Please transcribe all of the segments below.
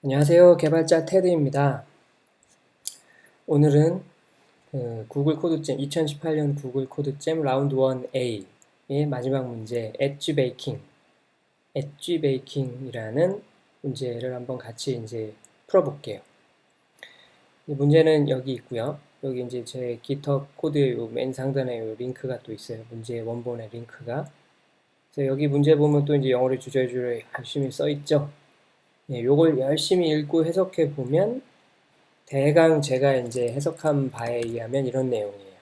안녕하세요. 개발자 테드입니다. 오늘은 구글 코드잼 2018년 구글 코드잼 라운드 1A의 마지막 문제 엣지 베이킹이라는 문제를 한번 같이 이제 풀어볼게요. 이 문제는 여기 있고요. 여기 이제 제 GitHub 코드의 맨 상단에 요 링크가 또 있어요. 문제의 원본의 링크가. 그래서 여기 문제 보면 또 이제 영어로 주저주저 열심히 써 있죠. 예, 요걸 열심히 읽고 해석해 보면 대강 제가 이제 해석한 바에 의하면 이런 내용이에요.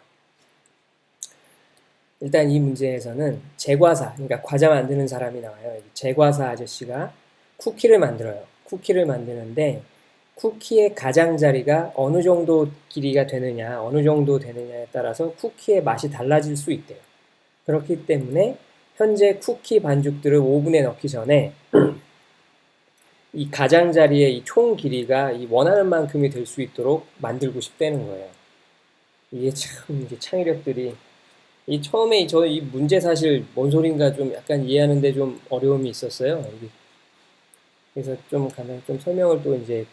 일단 이 문제에서는 제과사, 그러니까 과자 만드는 사람이 나와요. 제과사 아저씨가 쿠키를 만들어요. 쿠키를 만드는데 쿠키의 가장자리가 어느 정도 길이가 되느냐, 어느 정도 되느냐에 따라서 쿠키의 맛이 달라질 수 있대요. 그렇기 때문에 현재 쿠키 반죽들을 오븐에 넣기 전에 이 가장자리의 이 총 길이가 이 원하는 만큼이 될 수 있도록 만들고 싶다는 거예요. 이게 참, 이게 창의력들이. 이 처음에 저 이 문제 사실 뭔 소린가 좀 약간 이해하는데 좀 어려움이 있었어요. 그래서 좀 가면 좀 설명을 또 이제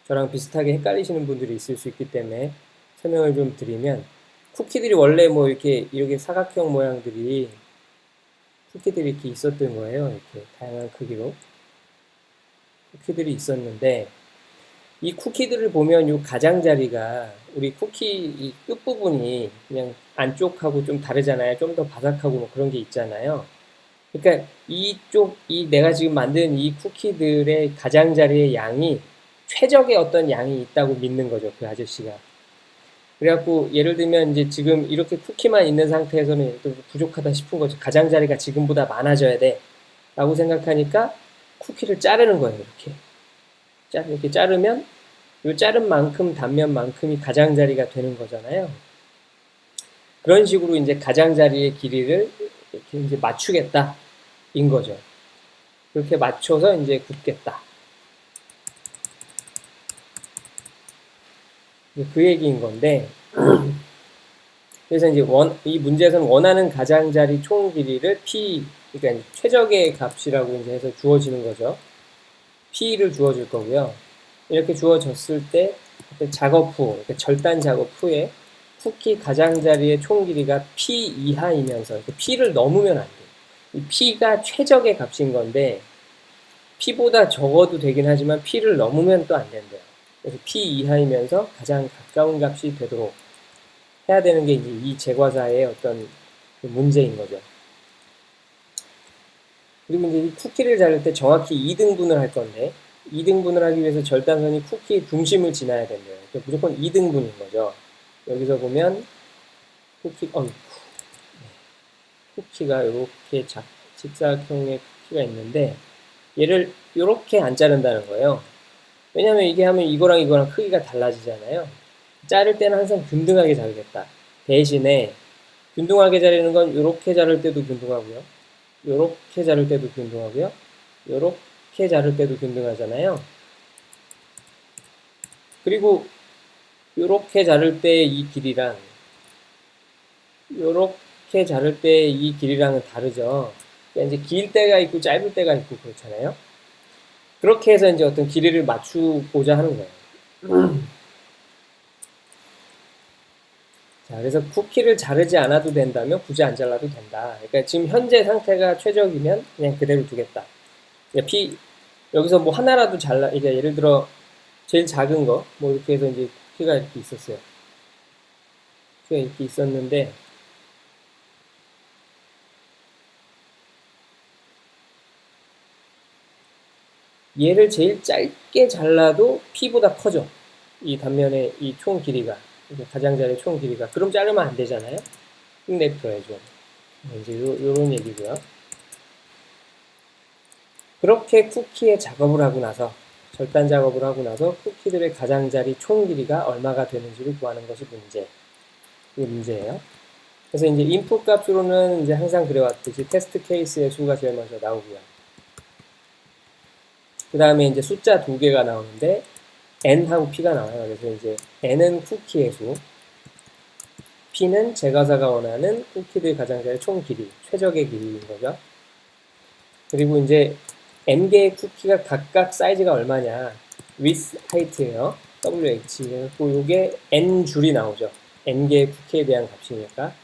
저랑 비슷하게 헷갈리시는 분들이 있을 수 있기 때문에 설명을 좀 드리면 쿠키들이 원래 뭐 이렇게 사각형 모양들이 쿠키들이 이렇게 있었던 거예요. 이렇게 다양한 크기로 쿠키들이 있었는데 이 쿠키들을 보면 이 가장자리가 우리 쿠키 이 끝부분이 그냥 안쪽하고 좀 다르잖아요. 좀 더 바삭하고 뭐 그런 게 있잖아요. 그러니까 이 내가 지금 만든 이 쿠키들의 가장자리의 양이 최적의 어떤 양이 있다고 믿는 거죠. 그 아저씨가. 그래갖고 예를 들면 이제 지금 이렇게 쿠키만 있는 상태에서는 또 부족하다 싶은 거죠. 가장자리가 지금보다 많아져야 돼. 라고 생각하니까 쿠키를 자르는 거예요. 이렇게 자르면 이 자른 만큼 단면만큼이 가장자리가 되는 거잖아요. 그런 식으로 이제 가장자리의 길이를 이렇게 이제 맞추겠다 인 거죠. 그렇게 맞춰서 이제 굽겠다. 그 얘기인 건데 그래서 이제 이 문제에서는 원하는 가장자리 총 길이를 P, 그러니까 최적의 값이라고 이제 해서 주어지는 거죠. P를 주어줄 거고요. 이렇게 주어졌을 때 작업 후, 그러니까 절단 작업 후에 쿠키 가장자리의 총 길이가 P 이하이면서 P를 넘으면 안 돼요. 이 P가 최적의 값인 건데 P보다 적어도 되긴 하지만 P를 넘으면 또 안 된대요. 그래서 P 이하이면서 가장 가까운 값이 되도록 해야 되는 게 이제 이 제과사의 어떤 문제인 거죠. 그리고 이제 이 쿠키를 자를 때 정확히 2등분을 할 건데 2등분을 하기 위해서 절단선이 쿠키의 중심을 지나야 된대요. 그러니까 무조건 2등분인 거죠. 여기서 보면 쿠키가 이렇게 직사각형의 쿠키가 있는데 얘를 이렇게 안 자른다는 거예요. 왜냐면 이게 하면 이거랑 크기가 달라지잖아요. 자를 때는 항상 균등하게 자르겠다. 대신에 균등하게 자르는 건 이렇게 자를 때도 균등하고요. 이렇게 자를 때도 균등하고요. 이렇게 자를 때도 균등하잖아요. 그리고 이렇게 자를 때 이 길이랑 이렇게 자를 때 이 길이랑은 다르죠. 그러니까 이제 길 때가 있고 짧을 때가 있고 그렇잖아요. 그렇게 해서 이제 어떤 길이를 맞추고자 하는 거예요. 자, 그래서 쿠키를 자르지 않아도 된다면 굳이 안 잘라도 된다. 그러니까 지금 현재 상태가 최적이면 그냥 그대로 두겠다. 그러니까 여기서 뭐 하나라도 그러니까 예를 들어 제일 작은 거, 뭐 이렇게 해서 이제 쿠키가 이렇게 있었어요. 쿠키가 이렇게 있었는데, 얘를 제일 짧게 잘라도 P보다 커져. 이 단면의 이 총 길이가. 가장자리 총 길이가. 그럼 자르면 안 되잖아요? 냅둬야죠. 이제 요런 얘기고요. 그렇게 쿠키의 작업을 하고 나서, 절단 작업을 하고 나서 쿠키들의 가장자리 총 길이가 얼마가 되는지를 구하는 것이 이게 문제예요. 그래서 이제 인풋 값으로는 이제 항상 그래왔듯이 테스트 케이스의 수가 제일 먼저 나오고요. 그 다음에 이제 숫자 2개가 나오는데 n하고 p가 나와요. 그래서 이제 n은 쿠키의 수, p는 제과사가 원하는 쿠키들 가장자리 총 길이, 최적의 길이인 거죠. 그리고 이제 n개의 쿠키가 각각 사이즈가 얼마냐, width height예요. WH. 그리고 요게 n 줄이 나오죠. n 개의 쿠키에 대한 값이니까.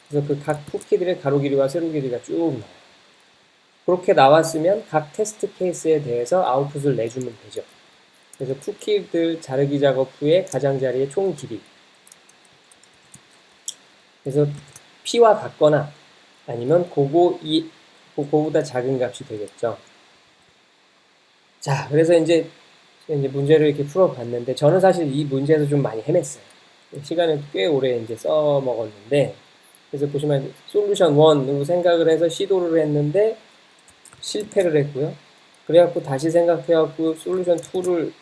그래서 그 각 쿠키들의 가로 길이와 세로 길이가 쭉 나와요. 그렇게 나왔으면 각 테스트 케이스에 대해서 아웃풋을 내주면 되죠. 그래서 쿠키들 자르기 작업 후에 가장자리의 총 길이. 그래서 P와 같거나 아니면 그거보다 작은 값이 되겠죠. 자, 그래서 이제 문제를 이렇게 풀어봤는데 저는 사실 이 문제에서 좀 많이 헤맸어요. 시간을 꽤 오래 이제 써먹었는데 그래서 보시면 솔루션 1으로 생각을 해서 시도를 했는데 실패를 했고요. 그래갖고 다시 생각해갖고 솔루션 2를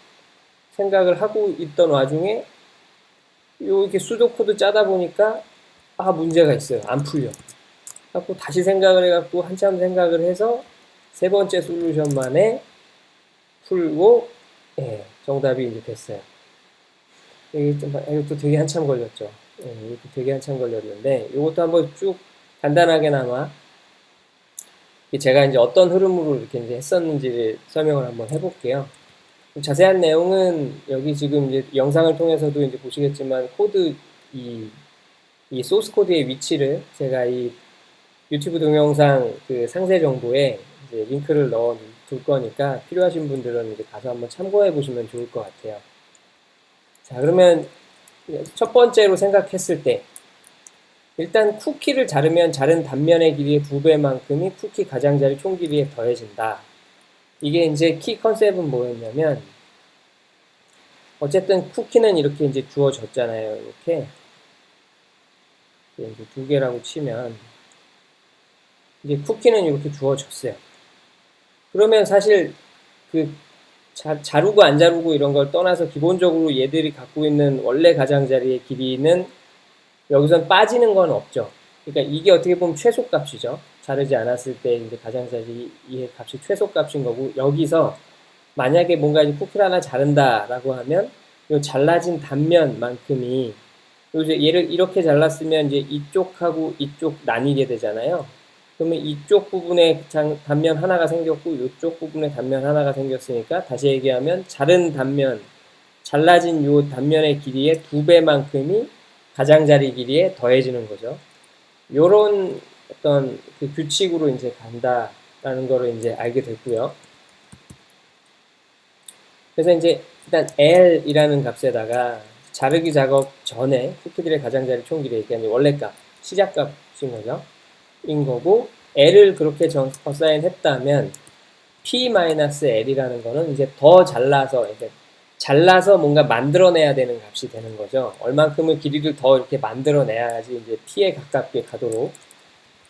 생각을 하고 있던 와중에 이렇게 수도 코드 짜다 보니까 문제가 있어요. 안 풀려. 갖고 다시 생각을 해갖고 한참 생각을 해서 세 번째 솔루션만에 풀고 정답이 이제 됐어요. 이것도 되게 한참 걸렸죠. 이것도 되게 한참 걸렸는데 이것도 한번 쭉 간단하게나마 제가 이제 어떤 흐름으로 이렇게 이제 했었는지를 설명을 한번 해볼게요. 자세한 내용은 여기 지금 이제 영상을 통해서도 이제 보시겠지만 코드 이 소스 코드의 위치를 제가 이 유튜브 동영상 그 상세 정보에 이제 링크를 넣어 둘 거니까 필요하신 분들은 이제 가서 한번 참고해 보시면 좋을 것 같아요. 자, 그러면 첫 번째로 생각했을 때 일단 쿠키를 자르면 자른 단면의 길이의 2배만큼이 쿠키 가장자리 총 길이에 더해진다. 이게 이제 키 컨셉은 뭐였냐면 어쨌든 쿠키는 이렇게 이제 주어졌잖아요. 이렇게 이제 2개라고 치면 이제 쿠키는 이렇게 주어졌어요. 그러면 사실 그 자르고 안 자르고 이런 걸 떠나서 기본적으로 얘들이 갖고 있는 원래 가장자리의 길이는 여기선 빠지는 건 없죠. 그러니까 이게 어떻게 보면 최소값이죠. 자르지 않았을 때 이제 가장자리의 값이 최소값인 거고 여기서 만약에 뭔가 이 쿠키를 하나 자른다라고 하면 이 잘라진 단면만큼이 이제 얘를 이렇게 잘랐으면 이제 이쪽하고 이쪽 나뉘게 되잖아요. 그러면 이쪽 부분에 단면 하나가 생겼고 이쪽 부분에 단면 하나가 생겼으니까 다시 얘기하면 자른 단면, 잘라진 요 단면의 길이의 2배만큼이 가장자리 길이에 더해지는 거죠. 요런 어떤 그 규칙으로 이제 간다라는 거를 이제 알게 됐고요. 그래서 이제 일단 L이라는 값에다가 자르기 작업 전에 쿠키들의 가장자리 총 길이 그러니까 원래 값, 시작값인 거죠. 인 거고 L을 그렇게 어사인 했다면 P-L이라는 거는 이제 더 잘라서 뭔가 만들어내야 되는 값이 되는 거죠. 얼만큼의 길이를 더 이렇게 만들어내야지 이제 P에 가깝게 가도록.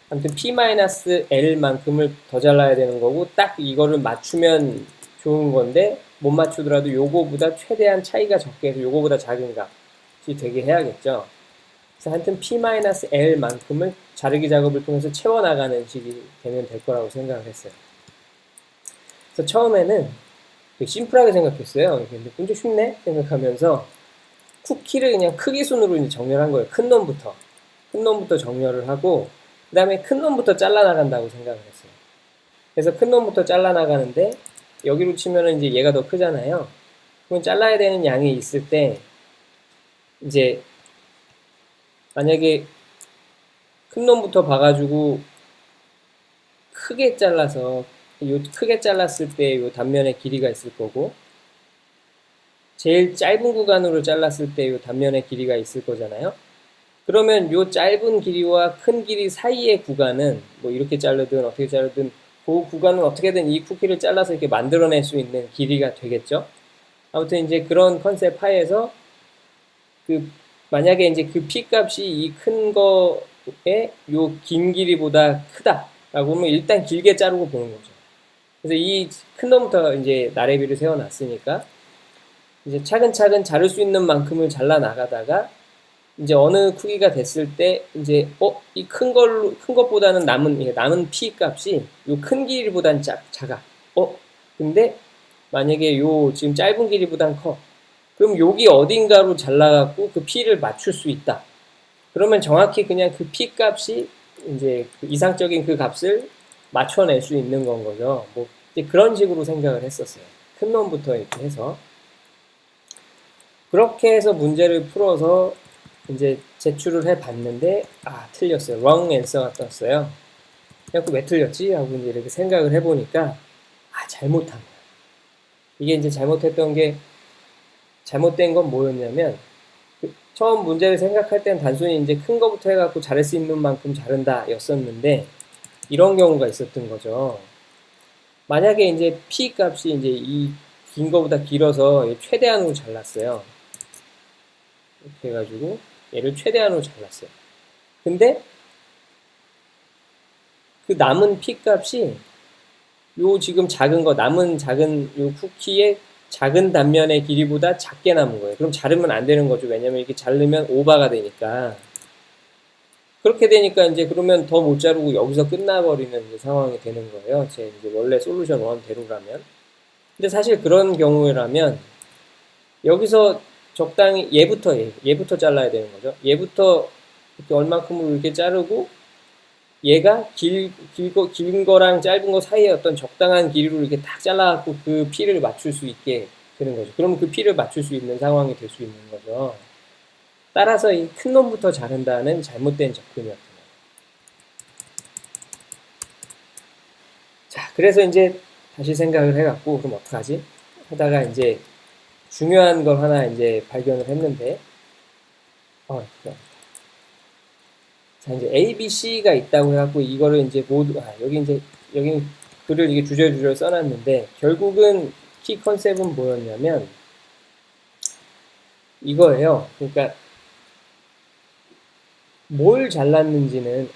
아무튼 P-L만큼을 더 잘라야 되는 거고 딱 이거를 맞추면 좋은 건데 못 맞추더라도 요거보다 최대한 차이가 적게 해서 요거보다 작은 값이 되게 해야겠죠. 그래서 하여튼 P-L만큼을 자르기 작업을 통해서 채워나가는 식이 되면 될 거라고 생각을 했어요. 그래서 처음에는 심플하게 생각했어요. 근데 문제 쉽네? 생각하면서 쿠키를 그냥 크기 순으로 이제 정렬한 거예요. 큰 놈부터. 큰 놈부터 정렬을 하고 그 다음에 큰 놈부터 잘라나간다고 생각을 했어요. 그래서 큰 놈부터 잘라나가는데 여기로 치면은 이제 얘가 더 크잖아요. 그럼 잘라야 되는 양이 있을 때 이제 만약에 큰 놈부터 봐가지고 크게 잘라서 크게 잘랐을 때 요 단면의 길이가 있을 거고 제일 짧은 구간으로 잘랐을 때 요 단면의 길이가 있을 거잖아요. 그러면 요 짧은 길이와 큰 길이 사이의 구간은 뭐 이렇게 자르든 어떻게 자르든 그 구간은 어떻게든 이 쿠키를 잘라서 이렇게 만들어낼 수 있는 길이가 되겠죠. 아무튼 이제 그런 컨셉 하에서 만약에 이제 그 P 값이 이 큰 거에 요 긴 길이보다 크다라고 하면 일단 길게 자르고 보는 거죠. 그래서 이 큰 놈부터 이제 나래비를 세워놨으니까 이제 차근차근 자를 수 있는 만큼을 잘라 나가다가 이제 어느 크기가 됐을 때 이제 이 큰 것보다는 남은 P 값이 요 큰 길이보단 작아. 근데 만약에 요 지금 짧은 길이보단 커. 그럼 여기 어딘가로 잘라갖고 그 P를 맞출 수 있다. 그러면 정확히 그냥 그 P 값이 이제 그 이상적인 그 값을 맞춰낼 수 있는 건 거죠. 뭐 이제 그런 식으로 생각을 했었어요. 큰 놈부터 이렇게 해서. 그렇게 해서 문제를 풀어서 이제 제출을 해 봤는데, 틀렸어요. wrong answer가 떴어요. 그래서 왜 틀렸지? 하고 이제 이렇게 생각을 해보니까, 잘못한 거야. 이게 이제 잘못된 건 뭐였냐면, 처음 문제를 생각할 땐 단순히 이제 큰 거부터 해갖고 잘할 수 있는 만큼 자른다 였었는데, 이런 경우가 있었던 거죠. 만약에 이제 P 값이 이제 이 긴 거보다 길어서 최대한으로 잘랐어요. 이렇게 해가지고 얘를 최대한으로 잘랐어요. 근데 그 남은 P 값이 요 지금 작은 거, 남은 작은 요 쿠키의 작은 단면의 길이보다 작게 남은 거예요. 그럼 자르면 안 되는 거죠. 왜냐면 이렇게 자르면 오버가 되니까. 그렇게 되니까 이제 그러면 더 못 자르고 여기서 끝나버리는 이제 상황이 되는 거예요. 제 이제 원래 솔루션 1 대로라면. 근데 사실 그런 경우라면 여기서 적당히 얘부터 잘라야 되는 거죠. 얘부터 이렇게 얼만큼으로 이렇게 자르고 얘가 긴 거랑 짧은 거 사이에 어떤 적당한 길이로 이렇게 딱 잘라갖고 그 피를 맞출 수 있게 되는 거죠. 그러면 그 피를 맞출 수 있는 상황이 될 수 있는 거죠. 따라서 이 큰 놈부터 자른다는 잘못된 접근이었던 거예요. 자, 그래서 이제 다시 생각을 해갖고 그럼 어떡하지? 하다가 이제 중요한 걸 하나 이제 발견을 했는데, 자, 이제 A, B, C가 있다고 해갖고 이거를 이제 모두, 여기 글을 이게 주저주저 써놨는데, 결국은 키 컨셉은 뭐였냐면, 이거예요. 그러니까, 뭘 잘랐는지는,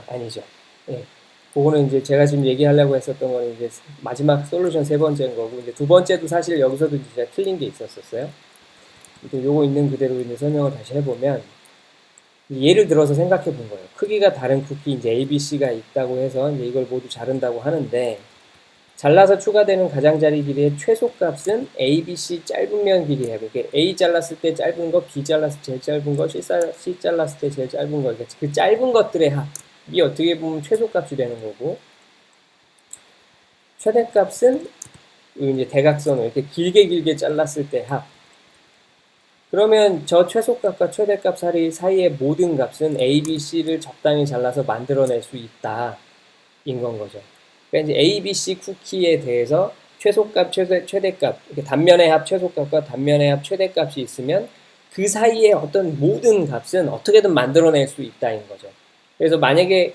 아니죠. 예. 그거는 이제 제가 지금 얘기하려고 했었던 거는 이제 마지막 솔루션 세 번째인 거고, 이제 두 번째도 사실 여기서도 진짜 틀린 게 있었어요. 요거 있는 그대로 이제 설명을 다시 해보면, 예를 들어서 생각해 본 거예요. 크기가 다른 쿠키 이제 A, B, C가 있다고 해서 이제 이걸 모두 자른다고 하는데, 잘라서 추가되는 가장자리 길이의 최소값은 A, B, C 짧은 면 길이예요. 그러니까 A 잘랐을 때 짧은 거, B 잘랐을 때 제일 짧은 거, C 잘랐을 때 제일 짧은 거. 그러니까 그 짧은 것들의 합이 어떻게 보면 최소값이 되는 거고, 최대값은 이제 대각선을 이렇게 길게 잘랐을 때 합. 그러면 저 최소값과 최대값 사이의 모든 값은 A, B, C를 적당히 잘라서 만들어낼 수 있다. 인 건 거죠. 그러니까 이제 A, B, C 쿠키에 대해서 최소값, 최대값, 이렇게 단면의 합 최소값과 단면의 합 최대값이 있으면 그 사이에 어떤 모든 값은 어떻게든 만들어낼 수 있다인 거죠. 그래서 만약에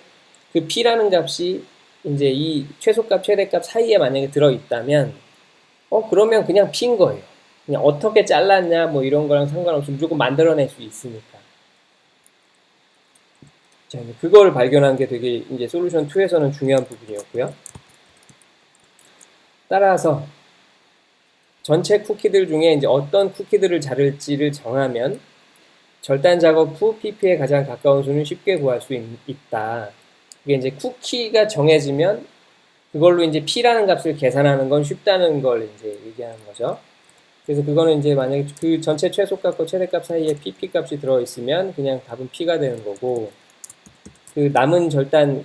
그 P라는 값이 이제 이 최소값, 최대값 사이에 만약에 들어있다면, 그러면 그냥 P인 거예요. 그냥 어떻게 잘랐냐, 뭐 이런 거랑 상관없이 무조건 만들어낼 수 있으니까. 자, 그걸 발견한 게 되게 이제 솔루션 2에서는 중요한 부분이었고요. 따라서 전체 쿠키들 중에 이제 어떤 쿠키들을 자를지를 정하면 절단 작업 후 PP에 가장 가까운 수는 쉽게 구할 수 있다. 이게 이제 쿠키가 정해지면 그걸로 이제 P라는 값을 계산하는 건 쉽다는 걸 이제 얘기하는 거죠. 그래서 그거는 이제 만약에 그 전체 최소값과 최대값 사이에 PP 값이 들어있으면 그냥 답은 P가 되는 거고, 그 남은 절단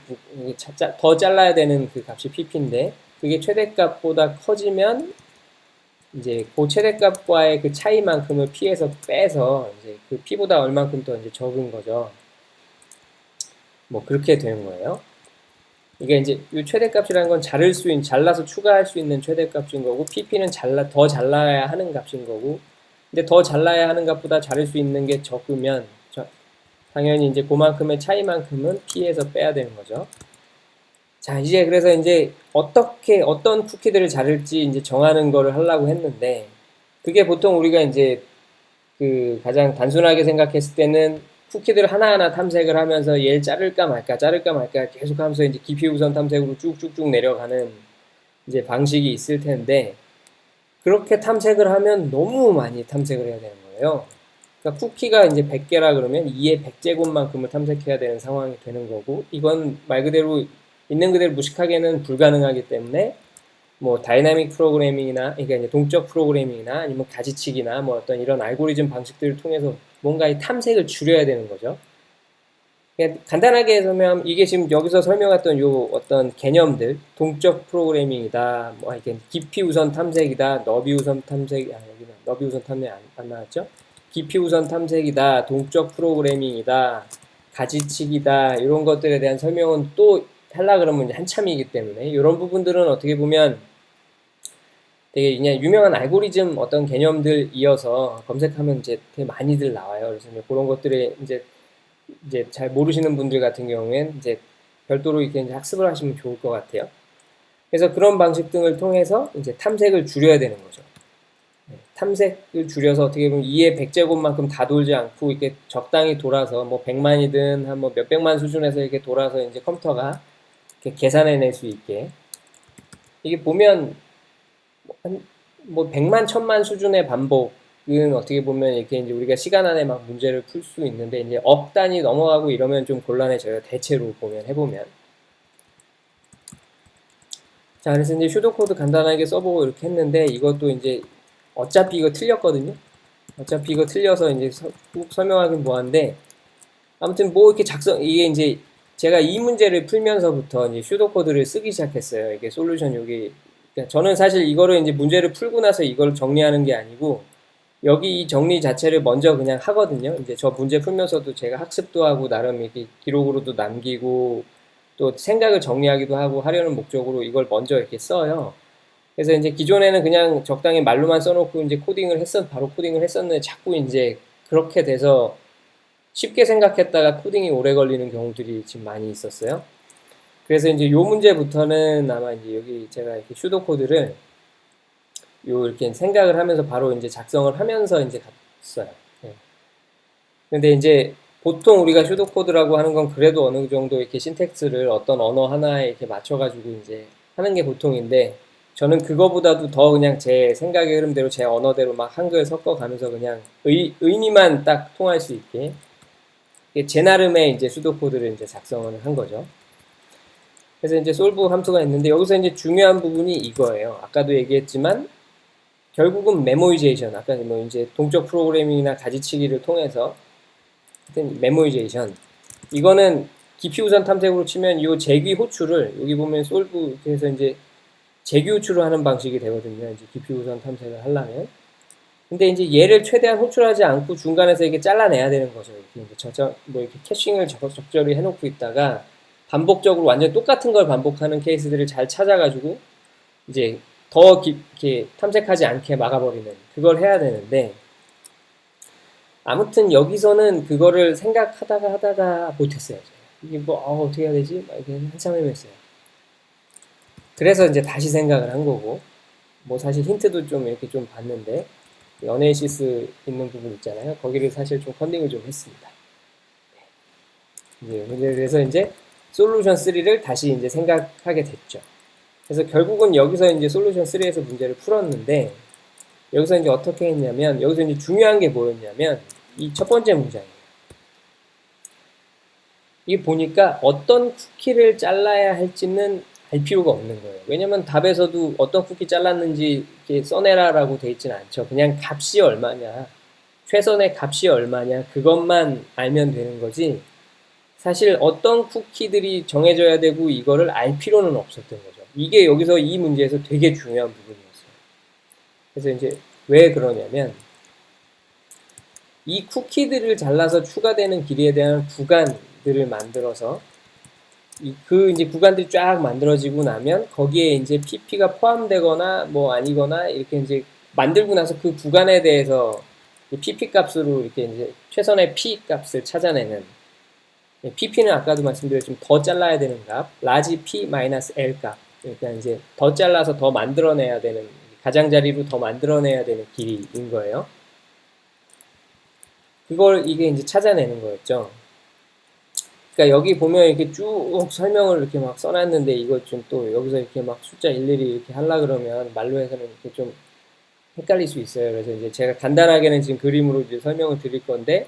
더 잘라야 되는 그 값이 PP인데 그게 최대값보다 커지면 이제 그 최대값과의 그 차이만큼을 P에서 빼서 이제 그 P보다 얼만큼 더 이제 적은 거죠. 뭐 그렇게 되는 거예요. 이게 이제 이 최대값이라는 건 잘라서 추가할 수 있는 최대값인 거고, PP는 더 잘라야 하는 값인 거고, 근데 더 잘라야 하는 값보다 자를 수 있는 게 적으면 당연히 이제 그만큼의 차이만큼은 P에서 빼야 되는 거죠. 자, 이제 그래서 이제 어떤 쿠키들을 자를지 이제 정하는 거를 하려고 했는데, 그게 보통 우리가 이제 그 가장 단순하게 생각했을 때는 쿠키들을 하나하나 탐색을 하면서 얘를 자를까 말까 계속 하면서 이제 깊이 우선 탐색으로 쭉쭉쭉 내려가는 이제 방식이 있을 텐데, 그렇게 탐색을 하면 너무 많이 탐색을 해야 되는 거예요. 그러니까 쿠키가 이제 100개라 그러면 2의 100제곱만큼을 탐색해야 되는 상황이 되는 거고, 이건 말 그대로 있는 그대로 무식하게는 불가능하기 때문에 뭐 다이나믹 프로그래밍이나, 그러니까 이제 동적 프로그래밍이나 아니면 가지치기나 뭐 어떤 이런 알고리즘 방식들을 통해서 뭔가 이 탐색을 줄여야 되는 거죠. 그냥 간단하게 설명하면 이게 지금 여기서 설명했던 요 어떤 개념들, 동적 프로그래밍이다, 뭐 이게 깊이 우선 탐색이다, 너비 우선 탐색, 여기는 너비 우선 탐색 안 나왔죠? 깊이 우선 탐색이다, 동적 프로그래밍이다, 가지치기다, 이런 것들에 대한 설명은 또 하려 그러면 이제 한참이기 때문에 이런 부분들은 어떻게 보면 되게 그냥 유명한 알고리즘 어떤 개념들 이어서 검색하면 이제 되게 많이들 나와요. 그래서 이제 그런 것들에 이제 잘 모르시는 분들 같은 경우엔 이제 별도로 이렇게 이제 학습을 하시면 좋을 것 같아요. 그래서 그런 방식 등을 통해서 이제 탐색을 줄여야 되는 거죠. 탐색을 줄여서 어떻게 보면 2의 100제곱만큼 다 돌지 않고 이렇게 적당히 돌아서 뭐 100만이든 한 뭐 몇백만 수준에서 이렇게 돌아서 이제 컴퓨터가 이렇게 계산해낼 수 있게 이게 보면 뭐 100만, 1000만 수준의 반복은 어떻게 보면 이렇게 이제 우리가 시간 안에 막 문제를 풀 수 있는데 이제 억 단위 넘어가고 이러면 좀 곤란해져요. 대체로 보면 해보면. 자, 그래서 이제 슈도코드 간단하게 써보고 이렇게 했는데 이것도 이제 어차피 이거 틀렸거든요. 어차피 이거 틀려서 이제 꼭 설명하긴 뭐한데 아무튼 뭐 이렇게 이게 이제 제가 이 문제를 풀면서부터 이제 슈도코드를 쓰기 시작했어요. 이게 솔루션 여기 그러니까 저는 사실 이거를 이제 문제를 풀고 나서 이걸 정리하는 게 아니고 여기 이 정리 자체를 먼저 그냥 하거든요. 이제 저 문제 풀면서도 제가 학습도 하고 나름 이렇게 기록으로도 남기고 또 생각을 정리하기도 하고 하려는 목적으로 이걸 먼저 이렇게 써요. 그래서 이제 기존에는 그냥 적당히 말로만 써놓고 이제 바로 코딩을 했었는데 자꾸 이제 그렇게 돼서 쉽게 생각했다가 코딩이 오래 걸리는 경우들이 지금 많이 있었어요. 그래서 이제 요 문제부터는 아마 이제 여기 제가 이렇게 슈도 코드를 요 이렇게 생각을 하면서 바로 이제 작성을 하면서 이제 갔어요. 네. 근데 이제 보통 우리가 슈도 코드라고 하는 건 그래도 어느 정도 이렇게 신텍스를 어떤 언어 하나에 이렇게 맞춰가지고 이제 하는 게 보통인데 저는 그거보다도 더 그냥 제 생각의 흐름대로 제 언어대로 막 한글 섞어가면서 그냥 의미만 딱 통할 수 있게 제 나름의 이제 수도 코드를 이제 작성을 한 거죠. 그래서 이제 솔브 함수가 있는데 여기서 이제 중요한 부분이 이거예요. 아까도 얘기했지만 결국은 메모이제이션, 아까 뭐 이제 동적 프로그래밍이나 가지치기를 통해서 메모이제이션. 이거는 깊이 우선 탐색으로 치면 이 제기 호출을 여기 보면 솔브 이렇게 해서 이제 제기 호출을 하는 방식이 되거든요. 이제 깊이 우선 탐색을 하려면. 근데 이제 얘를 최대한 호출하지 않고 중간에서 이렇게 잘라내야 되는 거죠. 이렇게 뭐 이렇게 캐싱을 적절히 해놓고 있다가 반복적으로 완전 똑같은 걸 반복하는 케이스들을 잘 찾아가지고 이제 더 깊게 탐색하지 않게 막아버리는 그걸 해야 되는데 아무튼 여기서는 그거를 생각하다가 하다가 못했어요. 이게 뭐 어떻게 해야 되지? 막 이렇게 한참 헤맸어요. 그래서 이제 다시 생각을 한 거고 뭐 사실 힌트도 좀 이렇게 좀 봤는데 어네이시스 있는 부분 있잖아요. 거기를 사실 좀 컨닝을 좀 했습니다. 그래서 이제 솔루션 3를 다시 이제 생각하게 됐죠. 그래서 결국은 여기서 이제 솔루션 3에서 문제를 풀었는데 여기서 이제 어떻게 했냐면 여기서 이제 중요한 게 뭐였냐면 이 첫 번째 문장이에요. 이게 보니까 어떤 쿠키를 잘라야 할지는 알 필요가 없는 거예요. 왜냐면 답에서도 어떤 쿠키 잘랐는지 이렇게 써내라라고 돼 있지는 않죠. 그냥 값이 얼마냐, 최선의 값이 얼마냐 그것만 알면 되는 거지. 사실 어떤 쿠키들이 정해져야 되고 이거를 알 필요는 없었던 거죠. 이게 여기서 이 문제에서 되게 중요한 부분이었어요. 그래서 이제 왜 그러냐면 이 쿠키들을 잘라서 추가되는 길이에 대한 구간들을 만들어서 그 이제 구간들이 쫙 만들어지고 나면 거기에 이제 PP가 포함되거나 뭐 아니거나 이렇게 이제 만들고 나서 그 구간에 대해서 PP 값으로 이렇게 이제 최선의 P 값을 찾아내는 PP는 아까도 말씀드렸지만 더 잘라야 되는 값, 라지 P 마이너스 L 값. 그러니까 이제 더 잘라서 더 만들어내야 되는 가장자리로 더 만들어내야 되는 길이인 거예요. 그걸 이게 이제 찾아내는 거였죠. 그러니까 여기 보면 이렇게 쭉 설명을 이렇게 막 써놨는데 이거 좀 또 여기서 이렇게 막 숫자 일일이 이렇게 하려 그러면 말로 해서는 이렇게 좀 헷갈릴 수 있어요. 그래서 이제 제가 간단하게는 지금 그림으로 이제 설명을 드릴 건데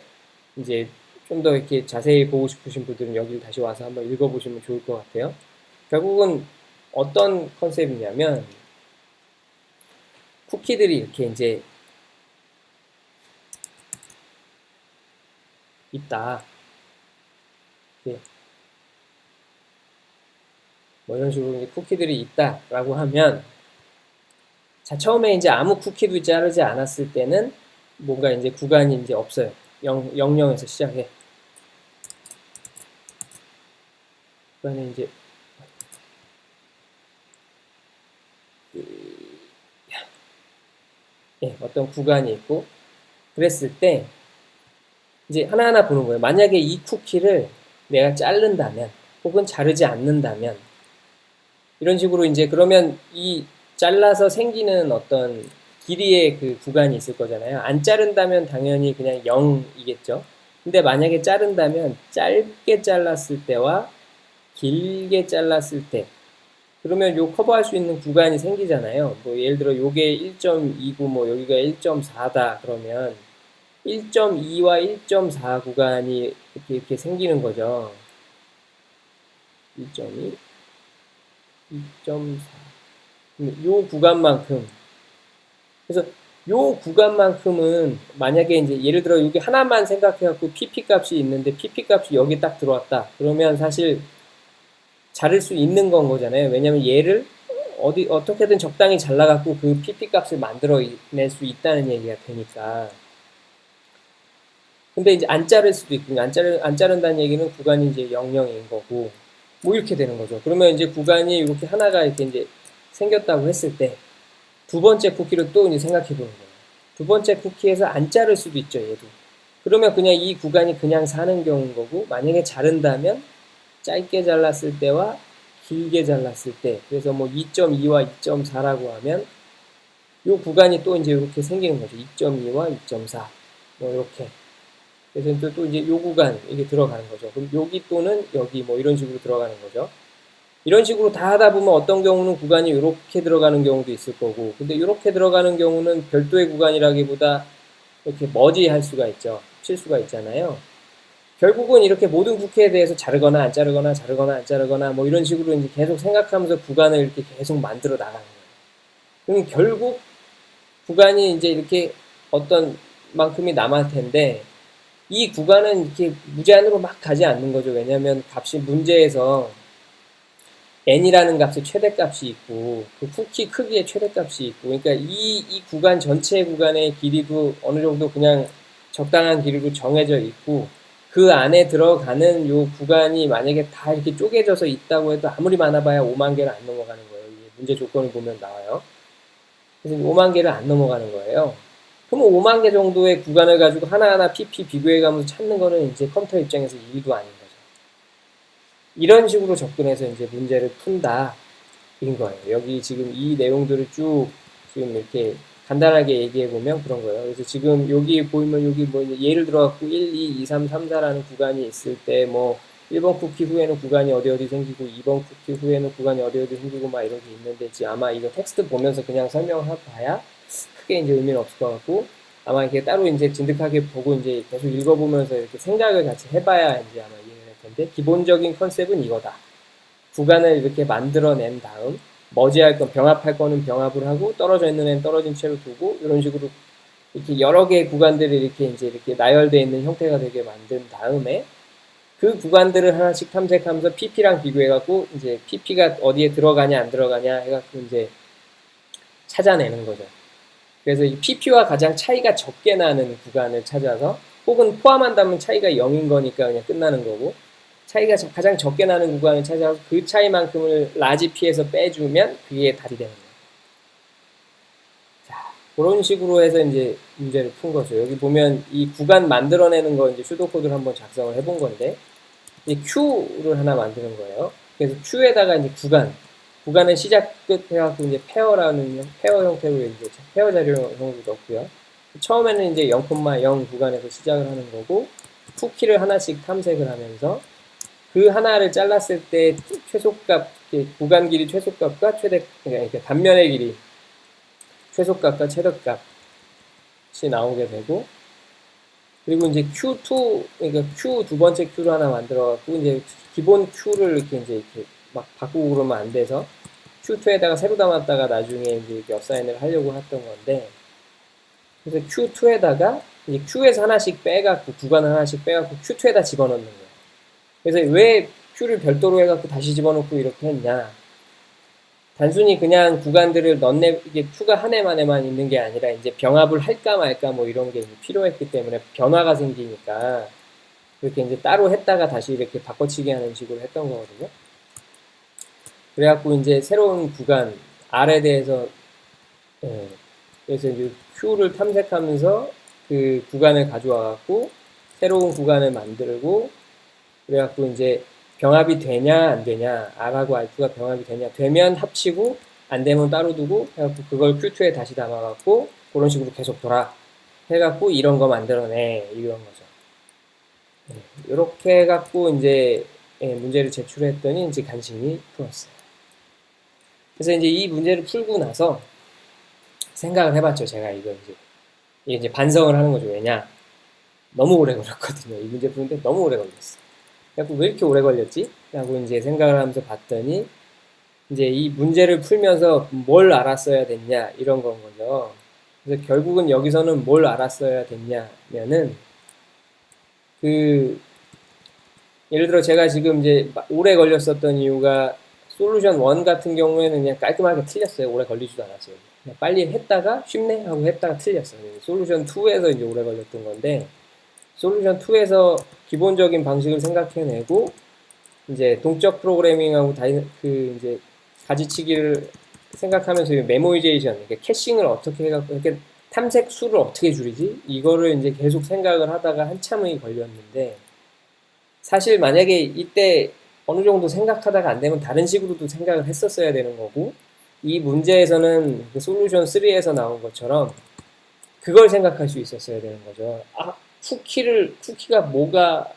이제 좀 더 이렇게 자세히 보고 싶으신 분들은 여기를 다시 와서 한번 읽어보시면 좋을 것 같아요. 결국은 어떤 컨셉이냐면 쿠키들이 이렇게 이제 있다. 뭐 이런 식으로 이제 쿠키들이 있다라고 하면, 자, 처음에 이제 아무 쿠키도 자르지 않았을 때는 뭔가 이제 구간이 이제 없어요. 0에서 시작해. 구간에 이제 어떤 구간이 있고, 그랬을 때 이제 하나하나 보는 거예요. 만약에 이 쿠키를 내가 자른다면, 혹은 자르지 않는다면, 이런 식으로 이제 그러면 이 잘라서 생기는 어떤 길이의 그 구간이 있을 거잖아요. 안 자른다면 당연히 그냥 0이겠죠. 근데 만약에 자른다면 짧게 잘랐을 때와 길게 잘랐을 때, 그러면 요 커버할 수 있는 구간이 생기잖아요. 뭐 예를 들어 요게 1.2고 뭐 여기가 1.4다 그러면 1.2와 1.4 구간이 이렇게 생기는 거죠. 1.2, 2.4. 요 구간만큼. 그래서 요 구간만큼은 만약에 이제 예를 들어 여기 하나만 생각해갖고 PP 값이 있는데 PP 값이 여기 딱 들어왔다. 그러면 사실 자를 수 있는 건 거잖아요. 왜냐면 얘를 어떻게든 적당히 잘라갖고 그 PP 값을 만들어낼 수 있다는 얘기가 되니까. 근데 이제 안 자를 수도 있고, 안 자른다는 얘기는 구간이 이제 00인 거고, 뭐 이렇게 되는 거죠. 그러면 이제 구간이 이렇게 하나가 이렇게 이제 생겼다고 했을 때, 두 번째 쿠키를 또 이제 생각해 보는 거예요. 두 번째 쿠키에서 안 자를 수도 있죠, 얘도. 그러면 그냥 이 구간이 그냥 사는 경우인 거고, 만약에 자른다면 짧게 잘랐을 때와 길게 잘랐을 때, 그래서 뭐 2.2와 2.4라고 하면 이 구간이 또 이제 이렇게 생기는 거죠. 2.2와 2.4. 뭐 이렇게. 그래서 또 이제 요 구간 이게 들어가는 거죠. 그럼 여기 또는 여기 뭐 이런 식으로 들어가는 거죠. 이런 식으로 다 하다 보면 어떤 경우는 구간이 이렇게 들어가는 경우도 있을 거고, 근데 이렇게 들어가는 경우는 별도의 구간이라기보다 이렇게 머지할 수가 있죠. 칠 수가 있잖아요. 결국은 이렇게 모든 쿠키에 대해서 자르거나 안 자르거나 자르거나 안 자르거나 뭐 이런 식으로 이제 계속 생각하면서 구간을 이렇게 계속 만들어 나가는 거예요. 그럼 결국 구간이 이제 이렇게 어떤 만큼이 남을 텐데, 이 구간은 이렇게 무제한으로 막 가지 않는 거죠. 왜냐하면 값이 문제에서 n이라는 값의 최대값이 있고 그 쿠키 크기의 최대값이 있고, 그러니까 이 구간 전체 구간의 길이도 어느 정도 그냥 적당한 길이로 정해져 있고, 그 안에 들어가는 요 구간이 만약에 다 이렇게 쪼개져서 있다고 해도 아무리 많아봐야 5만 개를 안 넘어가는 거예요. 문제 조건을 보면 나와요. 그래서 5만 개를 안 넘어가는 거예요. 그럼 5만 개 정도의 구간을 가지고 하나하나 PP 비교해가면서 찾는 거는 이제 컴퓨터 입장에서 일도 아닌 거죠. 이런 식으로 접근해서 이제 문제를 푼다. 인 거예요. 여기 지금 이 내용들을 쭉 지금 이렇게 간단하게 얘기해 보면 그런 거예요. 그래서 지금 여기 보이면 여기 뭐 예를 들어 갖고 1, 2, 2, 3, 3, 4라는 구간이 있을 때 뭐 1번 쿠키 후에는 구간이 어디 생기고 2번 쿠키 후에는 구간이 어디 생기고 막 이런 게 있는데, 지금 아마 이거 텍스트 보면서 그냥 설명을 봐야 크게 이제 의미는 없을 것 같고, 아마 이렇게 따로 이제 진득하게 보고 이제 계속 읽어보면서 이렇게 생각을 같이 해봐야 이제 아마 이해가 될 텐데, 기본적인 컨셉은 이거다. 구간을 이렇게 만들어낸 다음, 머지할 건, 병합할 거는 병합을 하고, 떨어져 있는 애는 떨어진 채로 두고, 이런 식으로 이렇게 여러 개의 구간들이 이렇게 이제 이렇게 나열되어 있는 형태가 되게 만든 다음에, 그 구간들을 하나씩 탐색하면서 PP랑 비교해갖고, 이제 PP가 어디에 들어가냐, 안 들어가냐 해갖고 이제 찾아내는 거죠. 그래서 이 PP와 가장 차이가 적게 나는 구간을 찾아서, 혹은 포함한다면 차이가 0인 거니까 그냥 끝나는 거고, 차이가 가장 적게 나는 구간을 찾아서 그 차이만큼을 라지 P에서 빼주면 그게 답이 되는 거예요. 자, 그런 식으로 해서 이제 문제를 푼 거죠. 여기 보면 이 구간 만들어내는 거 이제 슈도코드를 한번 작성을 해본 건데, 이 Q를 하나 만드는 거예요. 그래서 Q에다가 이제 구간은 시작 끝 해갖고 이제 페어 형태로 이제 페어 자료형으로 넣고요. 처음에는 이제 0,0 구간에서 시작을 하는 거고, 쿠키를 하나씩 탐색을 하면서 그 하나를 잘랐을 때 최소값, 구간 길이 최소값과 그러니까 단면의 길이 최소값과 최대값이 나오게 되고, 그리고 이제 Q2, 그러니까 Q 두 번째 Q를 하나 만들어갖고, 이제 기본 Q를 이렇게 막 바꾸고 그러면 안 돼서 Q2에다가 새로 담았다가 나중에 이제 이렇게 어사인을 하려고 했던 건데, 그래서 Q2에다가 이제 Q에서 하나씩 빼갖고, 구간을 하나씩 빼갖고 Q2에다 집어넣는 거예요. 그래서 왜 Q를 별도로 해갖고 다시 집어넣고 이렇게 했냐. 단순히 그냥 구간들을 이게 Q가 한 해만에만 있는 게 아니라 이제 병합을 할까 말까 뭐 이런 게 필요했기 때문에 변화가 생기니까 그렇게 이제 따로 했다가 다시 이렇게 바꿔치기 하는 식으로 했던 거거든요. 그래갖고 이제 새로운 구간 R에 대해서 그래서 이제 Q를 탐색하면서 그 구간을 가져와갖고 새로운 구간을 만들고 그래갖고 이제 병합이 되냐 안 되냐 R하고 R2가 병합이 되면 합치고 안 되면 따로 두고 해갖고 그걸 Q2에 다시 담아갖고 그런 식으로 계속 돌아 해갖고 이런 거 만들어내 이런 거죠. 이렇게 해갖고 이제 문제를 제출했더니 이제 간신히 풀었어요. 그래서 이제 이 문제를 풀고 나서 생각을 해봤죠. 제가 이게 이제 반성을 하는 거죠. 왜냐? 너무 오래 걸렸거든요. 이 문제 푸는데 너무 오래 걸렸어. 그래서 왜 이렇게 오래 걸렸지? 라고 이제 생각을 하면서 봤더니 이제 이 문제를 풀면서 뭘 알았어야 됐냐 이런 건 거죠. 그래서 결국은 여기서는 뭘 알았어야 됐냐면은 예를 들어 제가 지금 이제 오래 걸렸었던 이유가 솔루션 1 같은 경우에는 그냥 깔끔하게 틀렸어요. 오래 걸리지도 않았어요. 그냥 빨리 했다가 쉽네 하고 했다가 틀렸어요. 솔루션 2에서 이제 오래 걸렸던 건데 솔루션 2에서 기본적인 방식을 생각해내고 이제 동적 프로그래밍하고 이제 가지치기를 생각하면서 메모이제이션, 이렇게 캐싱을 어떻게 해갖고 이렇게 탐색 수를 어떻게 줄이지? 이거를 이제 계속 생각을 하다가 한참이 걸렸는데 사실 만약에 이때 어느 정도 생각하다가 안 되면 다른 식으로도 생각을 했었어야 되는 거고 이 문제에서는 그 솔루션 3에서 나온 것처럼 그걸 생각할 수 있었어야 되는 거죠. 쿠키가 뭐가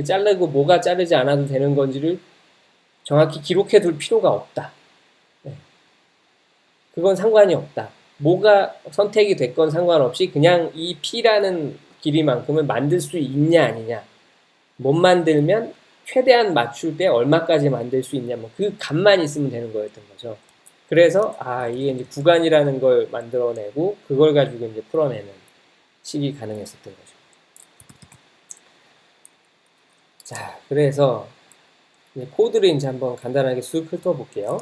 자르고 뭐가 자르지 않아도 되는 건지를 정확히 기록해 둘 필요가 없다. 그건 상관이 없다. 뭐가 선택이 됐건 상관없이 그냥 이 P라는 길이만큼은 만들 수 있냐 아니냐. 못 만들면 최대한 맞출 때 얼마까지 만들 수 있냐. 뭐 그 값만 있으면 되는 거였던 거죠. 그래서 이게 이제 구간이라는 걸 만들어내고 그걸 가지고 이제 풀어내는 식이 가능했었던 거죠. 자, 그래서 이제 코드를 이제 한번 간단하게 쑥 훑어볼게요.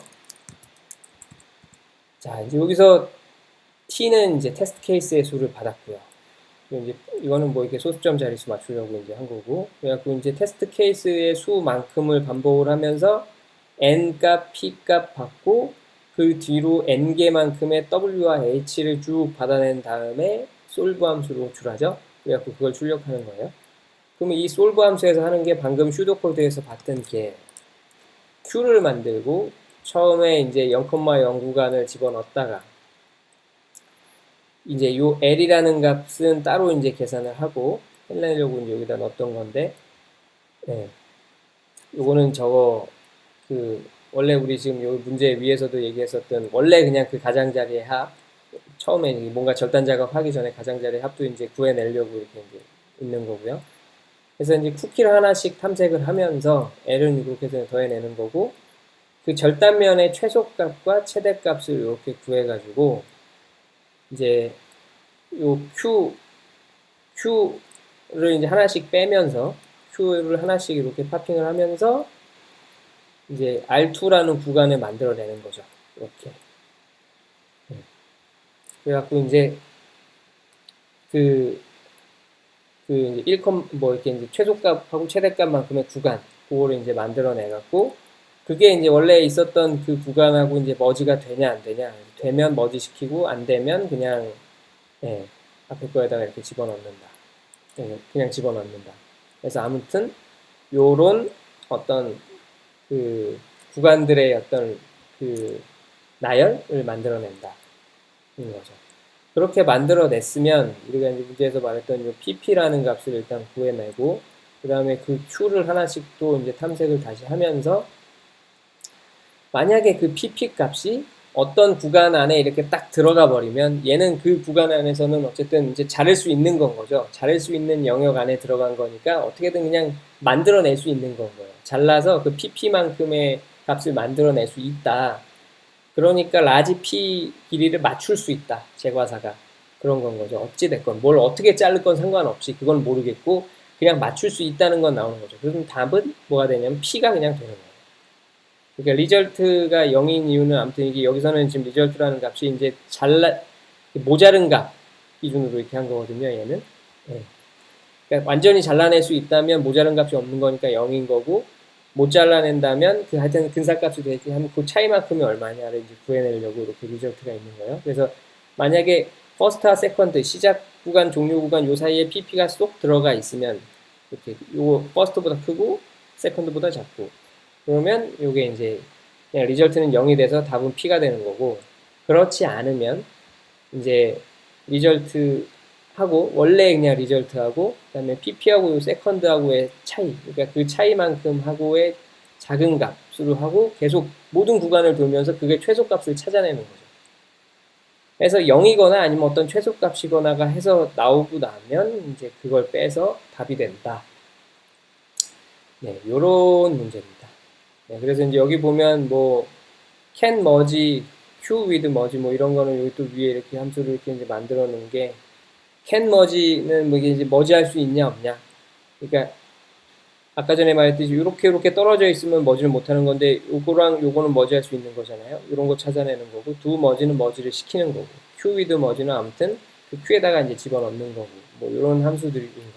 자, 이제 여기서 T는 이제 테스트 케이스의 수를 받았고요. 이제 이거는 뭐 이렇게 소수점 자릿수 맞추려고 이제 한 거고, 그래갖고 이제 테스트 케이스의 수만큼을 반복을 하면서 N 값, P 값 받고 그 뒤로 N개만큼의 W와 H를 쭉 받아낸 다음에 솔브 함수로 호출하죠. 그래갖고 그걸 출력하는 거예요. 그러면 이 솔브 함수에서 하는 게 방금 슈도코드에서 봤던 게 Q를 만들고 처음에 이제 0,0 구간을 집어넣었다가 이제 요 L이라는 값은 따로 이제 계산을 하고 해내려고 이제 여기다 넣었던 건데, 요거는 원래 우리 지금 요 문제 위에서도 얘기했었던 원래 그냥 그 가장자리의 합, 처음에 뭔가 절단 작업하기 전에 가장자리의 합도 이제 구해내려고 이렇게 이제 있는 거고요. 그래서 이제 쿠키를 하나씩 탐색을 하면서 L은 이렇게 해서 더해내는 거고, 그 절단면의 최소값과 최대값을 이렇게 구해가지고, 이제 요 Q를 이제 하나씩 빼면서, Q를 하나씩 이렇게 파핑을 하면서, 이제 R2라는 구간을 만들어내는 거죠. 이렇게. 그래갖고 이제 이제 1, 뭐 이렇게 이제 최소값하고 최대값만큼의 구간, 그거를 이제 만들어내갖고, 그게 이제 원래 있었던 그 구간하고 이제 머지가 되냐 안 되냐. 되면 머지 시키고 안 되면 그냥 앞에 거에다가 이렇게 집어넣는다. 그냥 집어넣는다. 그래서 아무튼 요런 어떤 그 구간들의 어떤 그 나열을 만들어낸다. 인 거죠. 그렇게 만들어냈으면 우리가 이제 문제에서 말했던 요 pp라는 값을 일단 구해내고 그 다음에 그 q를 하나씩 또 이제 탐색을 다시 하면서 만약에 그 pp 값이 어떤 구간 안에 이렇게 딱 들어가 버리면 얘는 그 구간 안에서는 어쨌든 이제 자를 수 있는 건 거죠. 자를 수 있는 영역 안에 들어간 거니까 어떻게든 그냥 만들어낼 수 있는 건 거예요. 잘라서 그 pp만큼의 값을 만들어낼 수 있다. 그러니까 라지 P 길이를 맞출 수 있다. 제과사가. 그런 건 거죠. 어찌됐건 뭘 어떻게 자를 건 상관없이 그건 모르겠고 그냥 맞출 수 있다는 건 나오는 거죠. 그럼 답은 뭐가 되냐면 P가 그냥 되는 거예요. 그러니까 리절트가 0인 이유는 아무튼 이게 여기서는 지금 리절트라는 값이 이제 모자른 값 기준으로 이렇게 한 거거든요, 얘는. 네. 그러니까 완전히 잘라낼 수 있다면 모자른 값이 없는 거니까 0인 거고, 못 잘라낸다면 하여튼 근사값이 되게 하면 그 차이만큼이 얼마냐를 이제 구해내려고 이렇게 리절트가 있는 거예요. 그래서 만약에 퍼스트와 세컨드 시작 구간, 종료 구간 요 사이에 PP가 쏙 들어가 있으면 이렇게 요 퍼스트보다 크고 세컨드보다 작고 그러면 요게 이제 그냥 리절트는 0이 돼서 답은 P가 되는 거고, 그렇지 않으면 이제 리절트 하고 원래 그냥 리절트하고 그다음에 PP하고 세컨드하고의 차이, 그러니까 그 차이만큼 하고의 작은 값으로 하고 계속 모든 구간을 돌면서 그게 최소값을 찾아내는 거죠. 그래서 0이거나 아니면 어떤 최소값이거나가 해서 나오고 나면 이제 그걸 빼서 답이 된다. 네, 요런 문제입니다. 네, 그래서 이제 여기 보면 뭐 can merge, q with merge 뭐 이런 거는 여기 또 위에 이렇게 함수를 이렇게 이제 만들어 놓은 게 can merge는 뭐 이게 이제 머지할 수 있냐 없냐. 그러니까 아까 전에 말했듯이 이렇게 떨어져 있으면 머지를 못하는 건데 요거랑 요거는 머지할 수 있는 거잖아요. 이런 거 찾아내는 거고 두 머지는 머지를 시키는 거고 q with 머지는 아무튼 그 q에다가 이제 집어넣는 거고 뭐 이런 함수들인 거예요.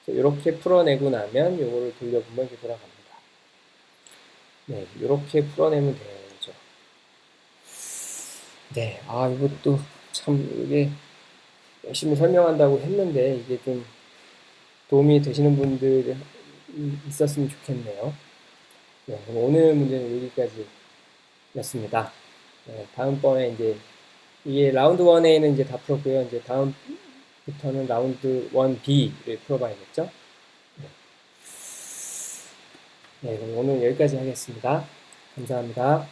그래서 이렇게 풀어내고 나면 요거를 돌려보면 이렇게 돌아갑니다. 네, 이렇게 풀어내면 되죠. 네, 이것도 참 이게 열심히 설명한다고 했는데 이게 좀 도움이 되시는 분들이 있었으면 좋겠네요. 네, 그럼 오늘 문제는 여기까지였습니다. 네, 다음번에 이제 이게 라운드 1A는 이제 다 풀었고요. 이제 다음부터는 라운드 1B를 풀어봐야겠죠? 네, 그럼 오늘 여기까지 하겠습니다. 감사합니다.